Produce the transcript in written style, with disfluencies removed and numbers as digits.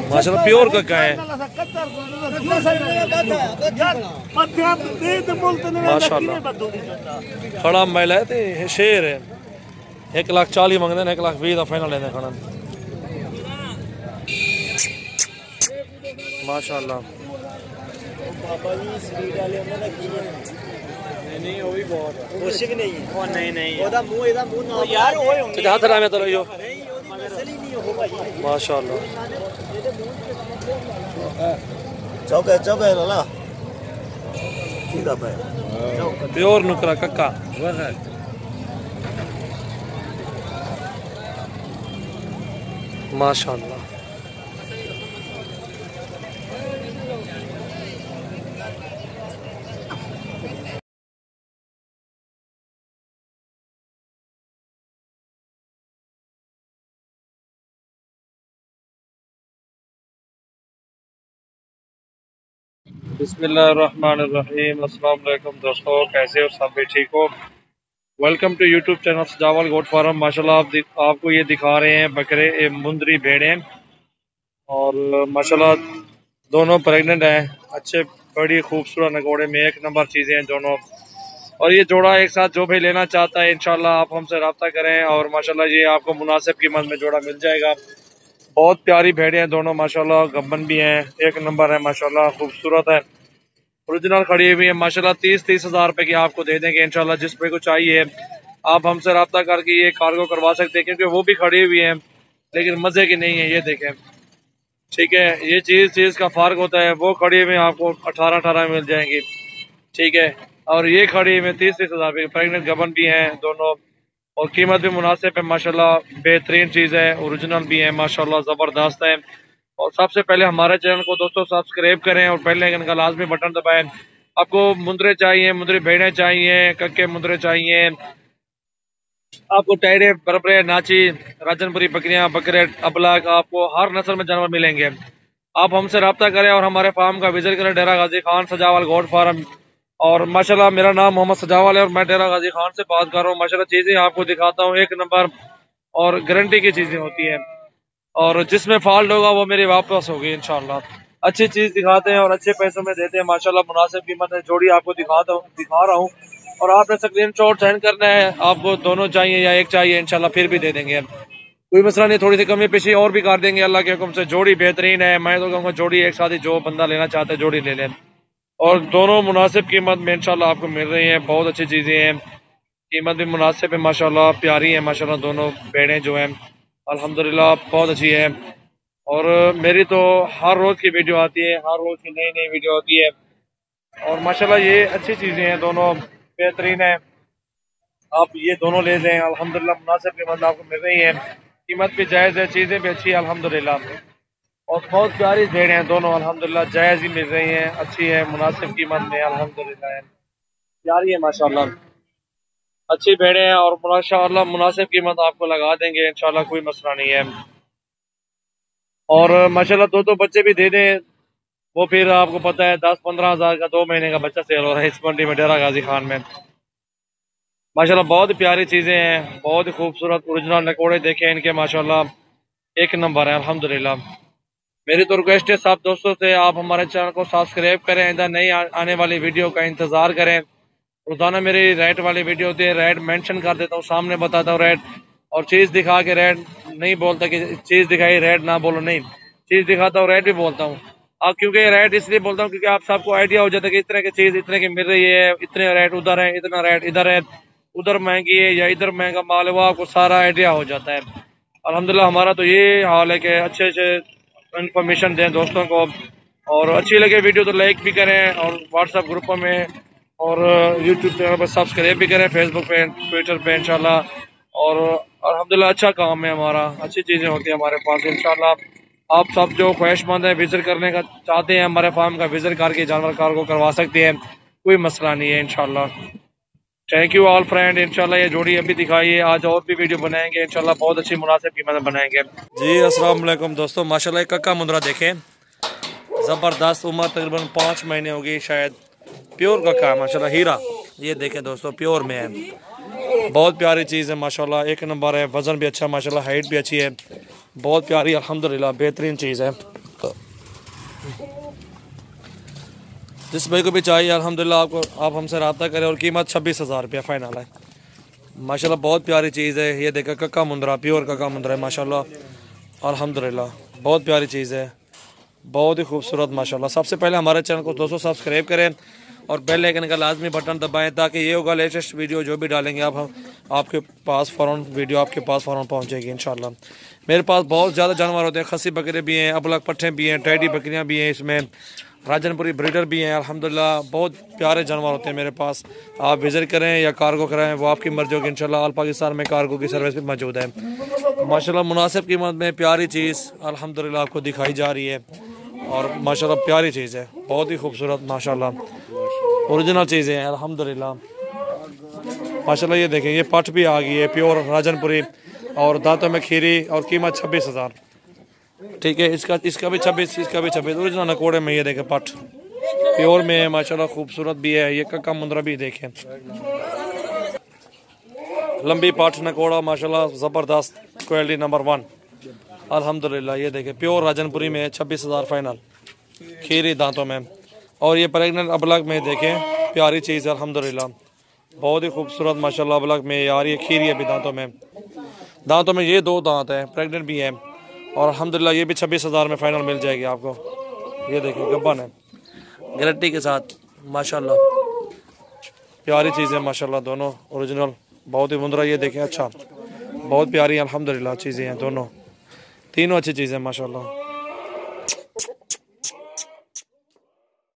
माशाल्लाह प्योर कक्का है माशाल्लाह। खड़ा महिला है ते शेर है। 1,40,000 मंगते हैं, 1,20,000 का फाइनल लेने खड़ा माशाल्लाह। नहीं वो भी बहुत कुछ भी नहीं है। नहीं ओदा मुंह एदा मुंह ना यार ओए होंगे हाथ ला में तो यो माशाल्लाह। चौके ला सीधा पे प्योर नुकरा कक्का माशाल्लाह। बिस्मिल्लाहिर्रहमानिर्रहीम। अस्सलाम वालेकुम दोस्तों, कैसे हो सब? भी ठीक हो? वेलकम टू यूट्यूब चैनल सजावल गोट फार्म। माशाल्लाह आपको ये दिखा रहे हैं बकरे मुंदरी भेड़ें और माशाल्लाह दोनों प्रेग्नेंट हैं। अच्छे बड़ी खूबसूरत नगोड़े में एक नंबर चीज़ें हैं दोनों। और ये जोड़ा एक साथ जो भी लेना चाहता है इंशाल्लाह आप हमसे रब्ता करें और माशाल्लाह ये आपको मुनासिब कीमत में जोड़ा मिल जाएगा। बहुत प्यारी भेड़ें हैं दोनों माशाल्लाह, गब्बन भी हैं, एक नंबर है माशाल्लाह, खूबसूरत है, ओरिजिनल खड़ी हुई है माशाल्लाह। 30 हज़ार रुपए की आपको दे देंगे इंशाल्लाह। जिस पे को चाहिए आप हमसे रब्ता करके ये कार्गो करवा सकते हैं, क्योंकि वो भी खड़ी हुई है लेकिन मज़े की नहीं है। ये देखें, ठीक है, ये चीज़ का फ़र्क होता है। वो खड़ी हुई आपको 18 मिल जाएंगी, ठीक है, और ये खड़ी हुई 30 हज़ार रुपये की प्रेगनेंट गबन भी हैं दोनों और कीमत भी मुनासिब है माशाल्लाह। बेहतरीन चीज़ है, ओरिजिनल भी है माशाल्लाह, ज़बरदस्त है। और सबसे पहले हमारे चैनल को दोस्तों सब्सक्राइब करें और बेल आइकन का लाजमी बटन दबाएं। आपको मुंदरे चाहिए, मुंदरी भेड़ें चाहिए, कक्के मुंदरे चाहिए, आपको टायरे, बरबरे, नाची, राजनपुरी बकरियां, बकरे, अबलाक, आपको हर नस्ल में जानवर मिलेंगे। आप हमसे रब्ता करें और हमारे फार्म का विजिट करें, डेरा गाजी कhan.sapeshal गोट फार्म। और माशाल्लाह मेरा नाम मोहम्मद सजावल है और मैं डेरा गाजी खान से बात कर रहा हूँ। माशाल्लाह चीज़ें आपको दिखाता हूँ एक नंबर और गारंटी की चीज़ें होती हैं और जिसमें फॉल्ट होगा वो मेरी वापस होगी इंशाल्लाह। अच्छी चीज़ दिखाते हैं और अच्छे पैसों में देते हैं माशाल्लाह, मुनासिब कीमत है। जोड़ी आपको दिखा रहा हूँ और आपने स्क्रीनशॉट सेंड करना है। आपको दोनों चाहिए या एक चाहिए इंशाल्लाह फिर भी दे देंगे, कोई मसला नहीं। थोड़ी सी कमी पेशी और भी कर देंगे अल्लाह के हुक्म से। जोड़ी बेहतरीन है, मैं तो कहूँगा जोड़ी एक साथ ही जो बंदा लेना चाहता है जोड़ी ले लें और दोनों मुनासिब कीमत में इंशाल्लाह आपको मिल रही हैं। बहुत अच्छी चीज़ें हैं, कीमत भी मुनासिब है माशाल्लाह, प्यारी है माशाल्लाह। दोनों भेड़ें जो हैं अल्हम्दुलिल्लाह बहुत अच्छी है और मेरी तो हर रोज़ की वीडियो आती है, हर रोज़ की नई नई वीडियो आती है और माशाल्लाह ये अच्छी चीज़ें हैं, दोनों बेहतरीन है। आप ये दोनों ले लें अल्हम्दुलिल्लाह, मुनासिब कीमत आपको मिल रही है, कीमत भी जायज़ है, चीज़ें भी अच्छी है अल्हम्दुलिल्लाह और बहुत प्यारी भेड़ें हैं दोनों अल्हम्दुलिल्लाह, जायज़ ही मिल रही हैं, अच्छी है, मुनासिब कीमत में अल्हम्दुलिल्लाह प्यारी है माशाल्लाह। अच्छी भेड़ें हैं और माशाल्लाह मुनासिब कीमत आपको लगा देंगे इंशाल्लाह, कोई मसला नहीं है। और माशाल्लाह दो बच्चे भी दे दें, वो फिर आपको पता है 10-15 हज़ार का 2 महीने का बच्चा सेल हो रहा है इस मंडी में, डेरा गाजी खान में। माशाल्लाह बहुत प्यारी चीज़ें हैं, बहुत ही खूबसूरत ओरिजिनल नकोड़े देखें इनके माशाल्लाह, एक नंबर है अल्हम्दुलिल्लाह। मेरी तो रिक्वेस्ट है सब दोस्तों से, आप हमारे चैनल को सब्सक्राइब करें, इधर नई आने वाली वीडियो का इंतज़ार करें। रोजाना मेरी रेट वाली वीडियो होती है, रेट मेंशन कर देता हूँ, सामने बताता हूँ रेट और चीज़ दिखा के रेट नहीं बोलता कि चीज़ दिखाई रेट ना बोलो, नहीं, चीज़ दिखाता हूँ रेट भी बोलता हूँ। अब क्योंकि रेट इसलिए बोलता हूँ क्योंकि आप सबको आइडिया हो जाता है कि इतने की चीज़ इतने की मिल रही है, इतने रेट उधर है, इतना रेट इधर है, उधर महंगी है या इधर महंगा माल है, वो आपको सारा आइडिया हो जाता है। अल्हम्दुलिल्लाह हमारा तो ये हाल है कि अच्छे अच्छे इन्फॉर्मेशन दें दोस्तों को और अच्छी लगे वीडियो तो लाइक भी करें और व्हाट्सएप ग्रुपों में और यूट्यूब चैनल पर सब्सक्राइब भी करें, फेसबुक पे, ट्विटर पे इंशाल्लाह। और अल्हम्दुलिल्लाह अच्छा काम है हमारा, अच्छी चीज़ें होती हैं हमारे पास इंशाल्लाह। आप सब जो ख्वाहिशमंद है विजिट करने का चाहते हैं हमारे फार्म का विजिट करके जानवर कार्गो करवा सकते हैं, कोई मसला नहीं है इंशाल्लाह। थैंक यू ऑल फ्रेंड, इंशाल्लाह ये जोड़ी अभी दिखाई है, आज और भी वीडियो बनाएंगे इंशाल्लाह, बहुत अच्छी मुनासिब कीमत बनाएंगे जी। अस्सलाम वालेकुम दोस्तों, माशाल्लाह कक्का मुंदरा देखें, ज़बरदस्त, उम्र तकरीबन 5 महीने होगी शायद, प्योर कक्का माशाल्लाह, हीरा। ये देखें दोस्तों प्योर में है, बहुत प्यारी चीज़ है माशाल्लाह, एक नंबर है, वज़न भी अच्छा माशाल्लाह, हाइट भी अच्छी है बहुत प्यारी अल्हम्दुलिल्लाह बेहतरीन चीज़ है। जिस भाई को भी चाहिए अल्हम्दुलिल्लाह आपको आप हमसे रब्ता करें और कीमत 26,000 रुपया फ़ाइनल है। माशाल्लाह बहुत प्यारी चीज़ है। ये देखा कक्का मुंद्रा, प्योर कक्का मुंद्रा है माशाल्लाह अल्हम्दुलिल्लाह, बहुत प्यारी चीज़ है, बहुत ही खूबसूरत माशाल्लाह। सबसे पहले हमारे चैनल को दोस्तों सब्सक्राइब करें और बेल आइकन का लाजमी बटन दबाएं ताकि ये होगा लेटेस्ट वीडियो जो भी डालेंगे आपके पास फ़ौरन वीडियो आपके पास फ़ौरन पहुंचेगी इंशाल्लाह। मेरे पास बहुत ज़्यादा जानवर होते हैं, खस्सी बकरे भी हैं, अबलग पट्ठे भी हैं, टैडी बकरियाँ भी हैं, इसमें राजनपुरी ब्रीडर भी हैं अल्हम्दुलिल्लाह। बहुत प्यारे जानवर होते हैं मेरे पास। आप विज़िट करें या कार्गो कराएं वो आपकी मर्जी होगी इंशाल्लाह। ऑल पाकिस्तान में कार्गो की सर्विस भी मौजूद है माशाल्लाह। मुनासिब कीमत में प्यारी चीज़ अल्हम्दुलिल्लाह आपको दिखाई जा रही है और माशाल्लाह प्यारी चीज़ है, बहुत ही खूबसूरत माशाल्लाह ओरिजिनल चीज़ें हैं अल्हम्दुलिल्लाह माशाल्लाह। ये देखें ये पट भी आ गई है प्योर राजनपुरी और दांतों में खीरी और कीमत 26,000 ठीक है। इसका भी 26, इसका भी 26 ओरिजिनल नकोड़े में। ये देखें पट प्योर में है माशाल्लाह, खूबसूरत भी है। ये कक्का मुंद्रा भी देखें, लंबी पट नकोड़ा माशाल्लाह ज़बरदस्त, क्वालिटी नंबर 1 अल्हम्दुलिल्लाह। ये देखें प्योर राजनपुरी में 26,000 फाइनल, खीरी दांतों में। और ये प्रेगनेंट अबलग में देखें प्यारी चीज़ है अल्हम्दुलिल्लाह, बहुत ही खूबसूरत माशाल्लाह अबलग में यार। ये खीरी है भी दांतों में ये 2 दांत हैं, प्रेगनेंट भी है और अल्हम्दुलिल्लाह ये भी 26,000 में फ़ाइनल मिल जाएगी आपको। ये देखिए गब्बन है गारंटी के साथ माशाल्लाह, प्यारी चीज़ है माशाल्लाह, दोनों ओरिजिनल बहुत ही मुंद्रा। ये देखें अच्छा बहुत प्यारी अल्हम्दुलिल्लाह चीज़ें हैं, दोनों तीनों अच्छी चीज़ें माशाल्लाह।